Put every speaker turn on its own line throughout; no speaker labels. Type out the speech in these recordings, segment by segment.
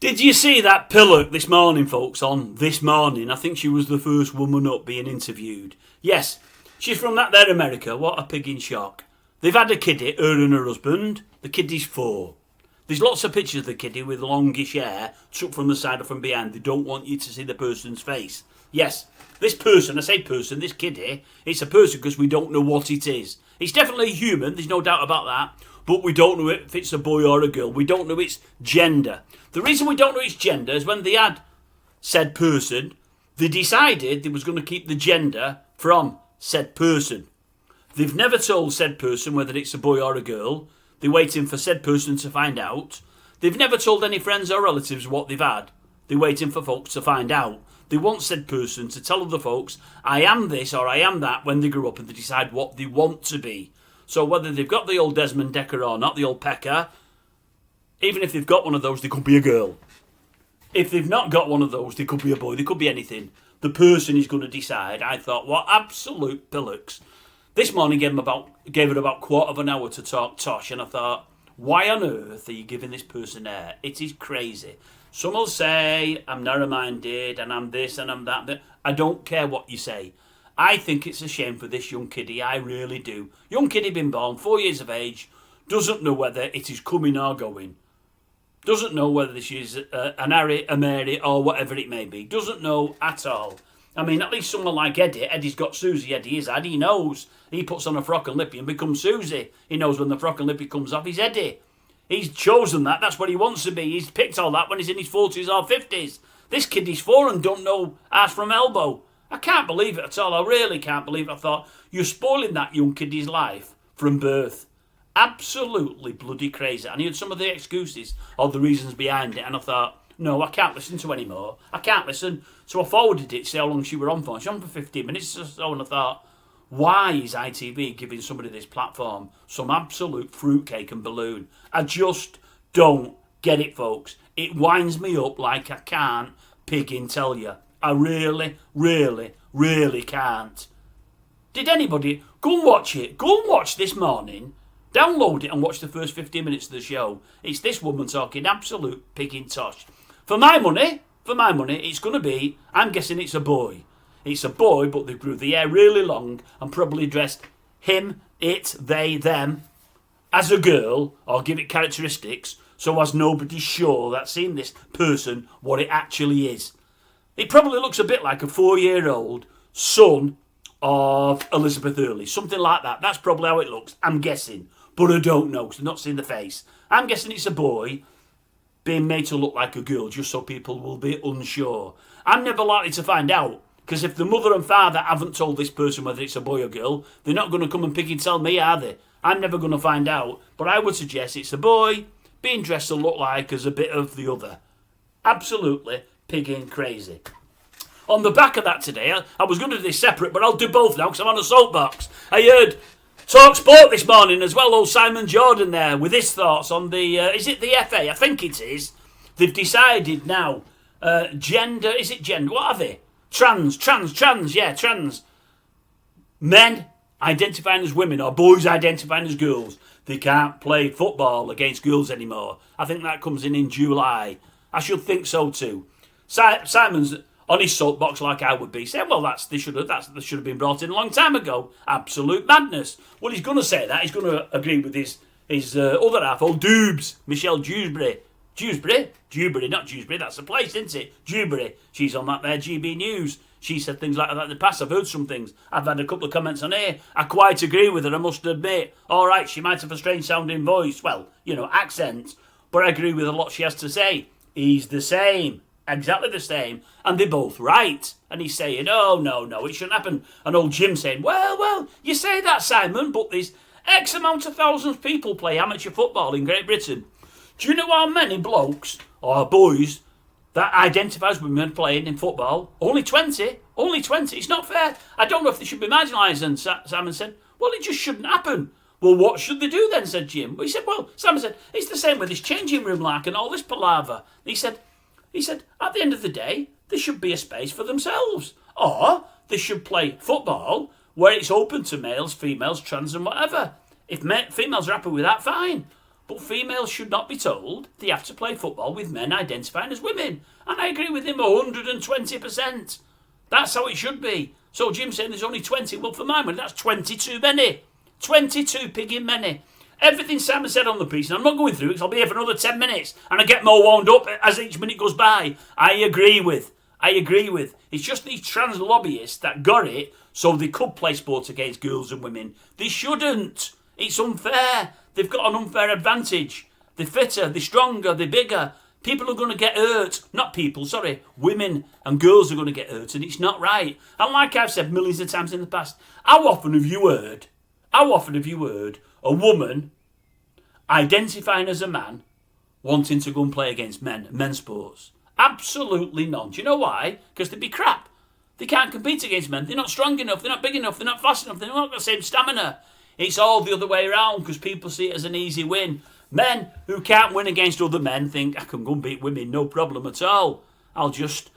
Did you see that pillock this morning, folks, on This Morning? I think she was the first woman up being interviewed. Yes, she's from that there America. What a pig in shock. They've had a kiddie, her and her husband. The kiddie's 4. There's lots of pictures of the kiddie with longish hair, tucked from the side or from behind. They don't want you to see the person's face. Yes, this person, I say person, this kiddie, it's a person because we don't know what it is. It's definitely human, there's no doubt about that, but we don't know if it's a boy or a girl. We don't know its gender. The reason we don't know its gender is when they had said person, they decided they was going to keep the gender from said person. They've never told said person whether it's a boy or a girl. They're waiting for said person to find out. They've never told any friends or relatives what they've had. They're waiting for folks to find out. They want said person to tell other folks, I am this or I am that, when they grow up and they decide what they want to be. So whether they've got the old Desmond Decker or not, the old Pecker, even if they've got one of those, they could be a girl. If they've not got one of those, they could be a boy, they could be anything. The person is going to decide. I thought, what absolute pillocks. This morning gave it about quarter of an hour to talk tosh, and I thought, why on earth are you giving this person air? It is crazy. Some will say, I'm narrow-minded, and I'm this, and I'm that. I don't care what you say. I think it's a shame for this young kiddie, I really do. Young kiddie been born, 4 years of age, doesn't know whether it is coming or going. Doesn't know whether she's an Harry, a Mary, or whatever it may be. Doesn't know at all. I mean, at least someone like Eddie. Eddie's got Susie. Eddie is Eddie. He knows. He puts on a frock and lippy and becomes Susie. He knows when the frock and lippy comes off, he's Eddie. He's chosen that. That's what he wants to be. He's picked all that when he's in his 40s or 50s. This kid is 4 and don't know ass from elbow. I can't believe it at all. I really can't believe it. I thought, you're spoiling that young kiddie's life from birth. Absolutely bloody crazy. And he had some of the excuses or the reasons behind it, and I thought, no, I can't listen to anymore. I can't listen. So I forwarded it to see how long she were on for. She was on for 15 minutes or so, and I thought, why is ITV giving somebody this platform some absolute fruitcake and balloon? I just don't get it, folks. It winds me up like I can't piggin' tell you. I really, really, really can't. Did anybody go and watch it? Go and watch This Morning. Download it and watch the first 15 minutes of the show. It's this woman talking absolute piggin' tosh. For my money, it's going to be, I'm guessing it's a boy. It's a boy, but they grew the hair really long and probably dressed him, it, they, them as a girl, or give it characteristics so as nobody's sure that's seen this person what it actually is. It probably looks a bit like a 4-year-old son of Elizabeth Hurley, something like that. That's probably how it looks, I'm guessing. But I don't know, because I've not seen the face. I'm guessing it's a boy being made to look like a girl, just so people will be unsure. I'm never likely to find out, because if the mother and father haven't told this person whether it's a boy or girl, they're not going to come and pick and tell me, are they? I'm never going to find out, but I would suggest it's a boy being dressed to look like as a bit of the other. Absolutely pigging crazy. On the back of that today, I was going to do this separate, but I'll do both now because I'm on a soapbox. I heard Talk Sport this morning as well, old Simon Jordan there with his thoughts on the, is it the FA? I think it is. They've decided now, gender, is it gender? What are they? Trans. Men identifying as women or boys identifying as girls. They can't play football against girls anymore. I think that comes in July. I should think so too. Simon's on his soapbox like I would be, saying, well, they should have been brought in a long time ago. Absolute madness. Well, he's going to say that. He's going to agree with his other half, old Doobs, Michelle Dewsbury. Dewsbury, not Dewsbury, that's the place, isn't it? Dewsbury. She's on that there GB News. She said things like that in the past. I've heard some things. I've had a couple of comments on here. I quite agree with her, I must admit. All right, she might have a strange sounding voice. Well, accent. But I agree with a lot she has to say. He's the same. Exactly the same. And they're both right. And he's saying, oh, no, it shouldn't happen. And old Jim saying, well, you say that, Simon, but there's X amount of thousands of people play amateur football in Great Britain. Do you know how many blokes or boys that identify as women playing in football? Only 20. It's not fair. I don't know if they should be marginalised. And Simon said, well, it just shouldn't happen. Well, what should they do then, said Jim. Well, he said, Simon said, it's the same with this changing room like and all this palaver. He said, at the end of the day, there should be a space for themselves. Or they should play football where it's open to males, females, trans and whatever. If females are happy with that, fine. But females should not be told they have to play football with men identifying as women. And I agree with him 120%. That's how it should be. So Jim's saying there's only 20. Well, for my money, that's 20 too many. 22 pigging many. Everything Simon said on the piece, and I'm not going through it because I'll be here for another 10 minutes and I get more wound up as each minute goes by. I agree with. It's just these trans lobbyists that got it so they could play sports against girls and women. They shouldn't. It's unfair. They've got an unfair advantage. They're fitter, they're stronger, they're bigger. People are going to get hurt. Women and girls are going to get hurt, and it's not right. And like I've said millions of times in the past, how often have you heard a woman identifying as a man wanting to go and play against men's sports? Absolutely none. Do you know why? Because they'd be crap. They can't compete against men. They're not strong enough, they're not big enough, they're not fast enough, they've not got the same stamina. It's all the other way around because people see it as an easy win. Men who can't win against other men think, I can go and beat women, no problem at all. I'll just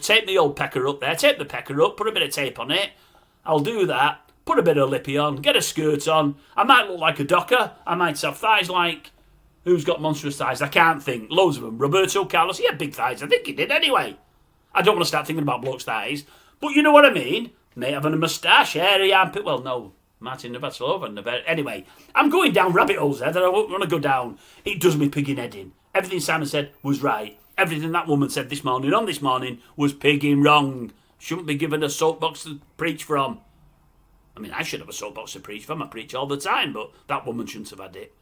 tape the old pecker up there, tape the pecker up, put a bit of tape on it. I'll do that, put a bit of lippy on, get a skirt on. I might look like a docker. I might have thighs like... Who's got monstrous thighs? I can't think. Loads of them. Roberto Carlos, he had big thighs. I think he did anyway. I don't want to start thinking about blokes' thighs. But you know what I mean. May have a moustache, hairy armpit. Well, no. Martin Navratilova. Anyway, I'm going down rabbit holes there that I won't want to go down. It does me pigging head in. Everything Simon said was right. Everything that woman said this morning was pigging wrong. Shouldn't be given a soapbox to preach from. I mean, I should have a soapbox to preach from. I preach all the time, but that woman shouldn't have had it.